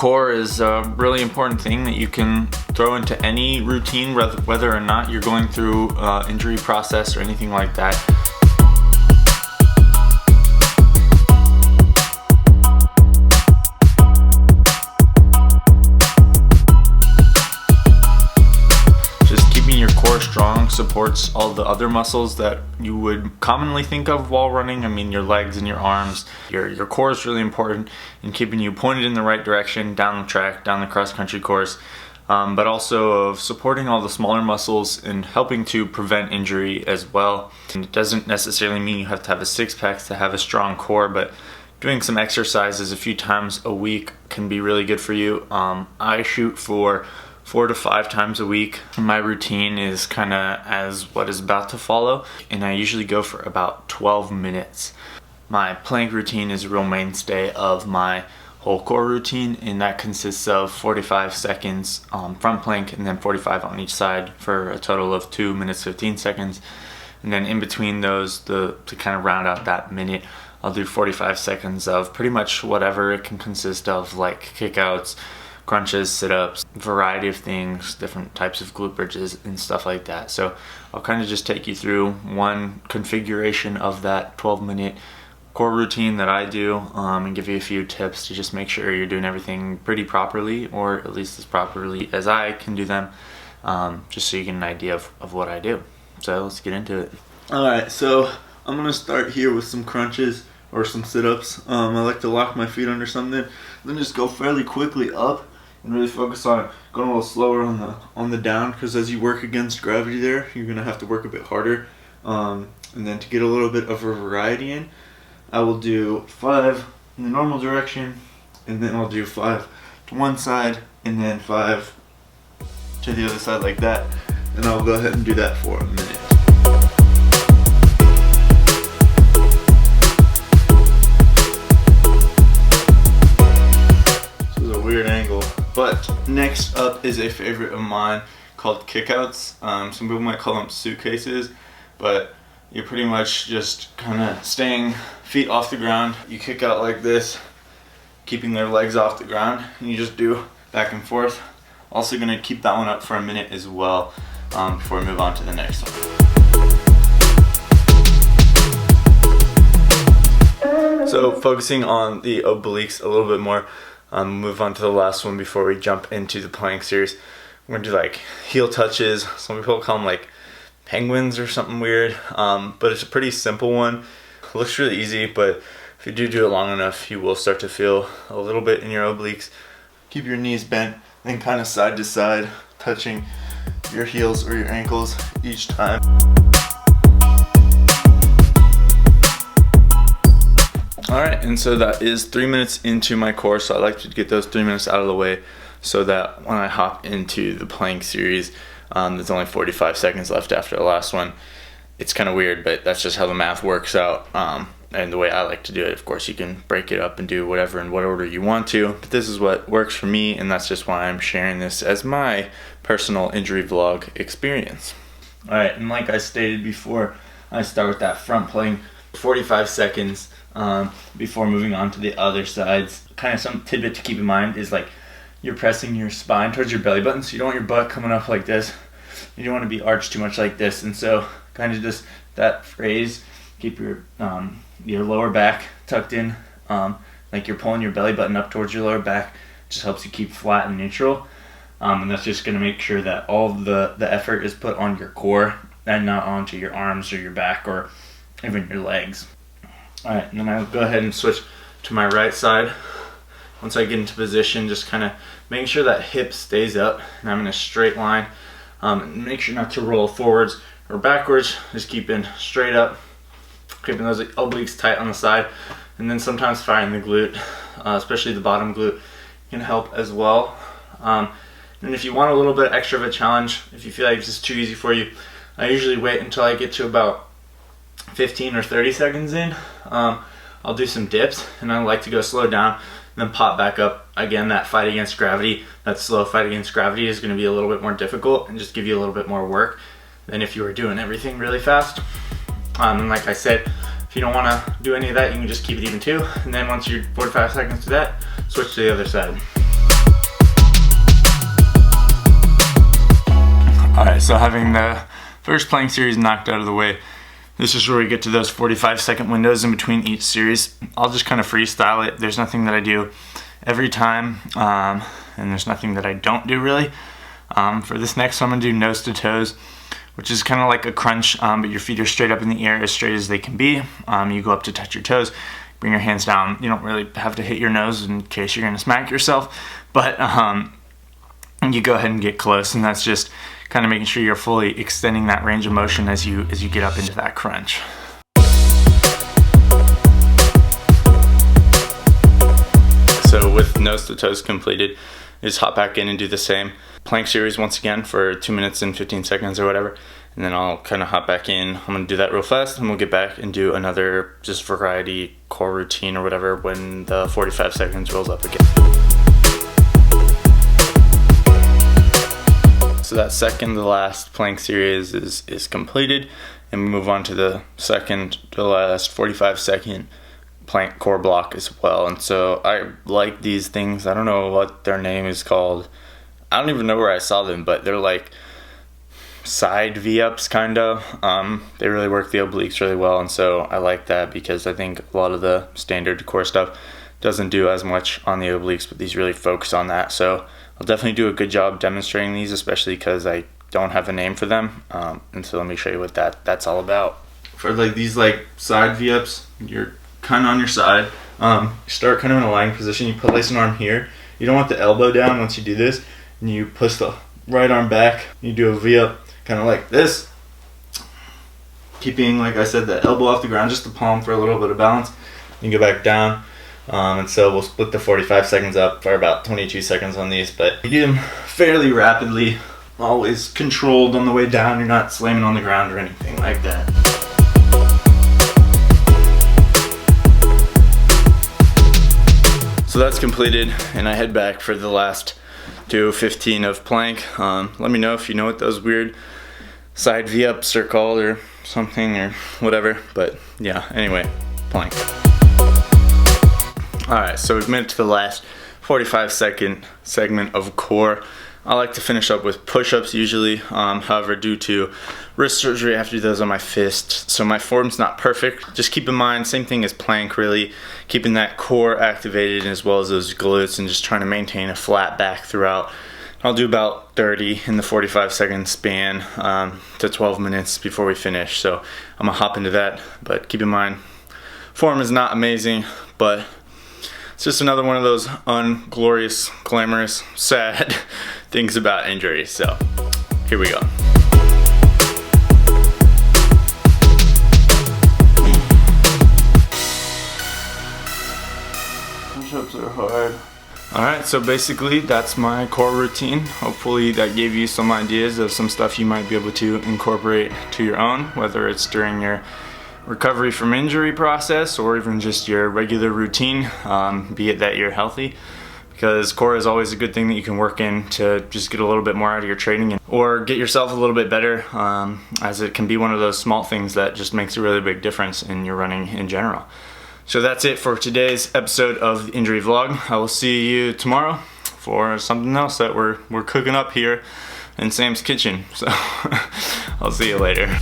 Core is a really important thing that you can throw into any routine, whether or not you're going through injury process or anything like that. Strong supports all the other muscles that you would commonly think of while running. I mean, your legs and your arms. Your core is really important in keeping you pointed in the right direction down the track, down the cross-country course, but also of supporting all the smaller muscles and helping to prevent injury as well. And it doesn't necessarily mean you have to have a six-pack to have a strong core, but doing some exercises a few times a week can be really good for you. I shoot for 4 to 5 times a week. My routine is kind of as what is about to follow, and I usually go for about 12 minutes. My plank routine is a real mainstay of my whole core routine, and that consists of 45 seconds front plank and then 45 on each side for a total of 2 minutes 15 seconds. And then in between those, to kind of round out that minute, I'll do 45 seconds of pretty much whatever it can consist of, like kickouts, crunches, sit-ups, variety of things, different types of glute bridges and stuff like that. So I'll kind of just take you through one configuration of that 12-minute core routine that I do, and give you a few tips to just make sure you're doing everything pretty properly, or at least as properly as I can do them, just so you get an idea of what I do. So let's get into it. Alright, so I'm going to start here with some crunches or some sit-ups. I like to lock my feet under something, then just go fairly quickly up and really focus on going a little slower on the down, because as you work against gravity there, you're going to have to work a bit harder. And then to get a little bit of a variety in, I will do 5 in the normal direction, and then I'll do 5 to one side, and then 5 to the other side like that. And I'll go ahead and do that for a minute. Weird angle. But next up is a favorite of mine called kickouts. Some people might call them suitcases, but you're pretty much just kind of staying feet off the ground. You kick out like this, keeping their legs off the ground, and you just do back and forth. Also going to keep that one up for a minute as well, before we move on to the next one. So focusing on the obliques a little bit more, move on to the last one before we jump into the plank series. We're gonna do like heel touches. Some people call them like penguins or something weird, but it's a pretty simple one. It looks really easy, but if you do it long enough, you will start to feel a little bit in your obliques. Keep your knees bent, then kind of side to side, touching your heels or your ankles each time. Alright, and so that is 3 minutes into my course, so I like to get those 3 minutes out of the way so that when I hop into the plank series, there's only 45 seconds left after the last one. It's kind of weird, but that's just how the math works out, and the way I like to do it. Of course, you can break it up and do whatever in what order you want to, but this is what works for me, and that's just why I'm sharing this as my personal injury vlog experience. Alright, and like I stated before, I start with that front plank, 45 seconds. Before moving on to the other sides. Kind of some tidbit to keep in mind is like you're pressing your spine towards your belly button, so you don't want your butt coming up like this. You don't want to be arched too much like this, and so kind of just that phrase, keep your lower back tucked in, like you're pulling your belly button up towards your lower back. Just helps you keep flat and neutral, and that's just going to make sure that all the effort is put on your core and not onto your arms or your back or even your legs. Alright, and then I'll go ahead and switch to my right side. Once I get into position, just kind of making sure that hip stays up and I'm in a straight line. Make sure not to roll forwards or backwards, just keeping straight up, keeping those obliques tight on the side, and then sometimes firing the glute, especially the bottom glute, can help as well. And if you want a little bit extra of a challenge, if you feel like it's just too easy for you, I usually wait until I get to about 15 or 30 seconds in. I'll do some dips, and I like to go slow down and then pop back up. Again, that fight against gravity, that slow fight against gravity is going to be a little bit more difficult and just give you a little bit more work than if you were doing everything really fast. And like I said, if you don't want to do any of that, you can just keep it even too. And then once you're 45 seconds to that, switch to the other side. Alright, so having the first plank series knocked out of the way, this is where we get to those 45-second windows in between each series. I'll just kind of freestyle it. There's nothing that I do every time, and there's nothing that I don't do really. For this next one, I'm going to do nose to toes, which is kind of like a crunch, but your feet are straight up in the air, as straight as they can be. You go up to touch your toes, bring your hands down. You don't really have to hit your nose in case you're going to smack yourself, but you go ahead and get close, and that's just kind of making sure you're fully extending that range of motion as you get up into that crunch. So with nose to toes completed, just hop back in and do the same plank series once again for 2 minutes and 15 seconds or whatever, and then I'll kind of hop back in. I'm gonna do that real fast, and we'll get back and do another just variety core routine or whatever when the 45 seconds rolls up again. So that second to last plank series is completed, and we move on to the second to last 45-second plank core block as well. And so I like these things. I don't know what their name is called. I don't even know where I saw them, but they're like side V-ups kind of. They really work the obliques really well, and so I like that because I think a lot of the standard core stuff doesn't do as much on the obliques, but these really focus on that. So I'll definitely do a good job demonstrating these, especially because I don't have a name for them. And so let me show you what that's all about. For like these like side V-ups, you're kind of on your side. You start kind of in a lying position. You place an arm here. You don't want the elbow down once you do this. And you push the right arm back. You do a V-up kind of like this. Keeping, like I said, the elbow off the ground, just the palm for a little bit of balance. You go back down. And so we'll split the 45 seconds up for about 22 seconds on these, but you do them fairly rapidly, always controlled on the way down. You're not slamming on the ground or anything like that. So that's completed, and I head back for the last 15 of plank. Let me know if you know what those weird side V-ups are called or something or whatever, but yeah, anyway, plank. Alright, so we've made it to the last 45-second segment of core. I like to finish up with push-ups usually. However, due to wrist surgery, I have to do those on my fist, so my form's not perfect. Just keep in mind, same thing as plank really, keeping that core activated as well as those glutes and just trying to maintain a flat back throughout. I'll do about 30 in the 45-second span to 12 minutes before we finish, so I'm gonna hop into that, but keep in mind, form is not amazing, but it's just another one of those unglorious, glamorous, sad things about injury. So here we go. Push-ups are hard. Alright, so basically that's my core routine. Hopefully that gave you some ideas of some stuff you might be able to incorporate to your own, whether it's during your recovery from injury process or even just your regular routine, be it that you're healthy, because core is always a good thing that you can work in to just get a little bit more out of your training or get yourself a little bit better, as it can be one of those small things that just makes a really big difference in your running in general. So that's it for today's episode of the injury vlog. I will see you tomorrow for something else that we're cooking up here in Sam's kitchen. So I'll see you later.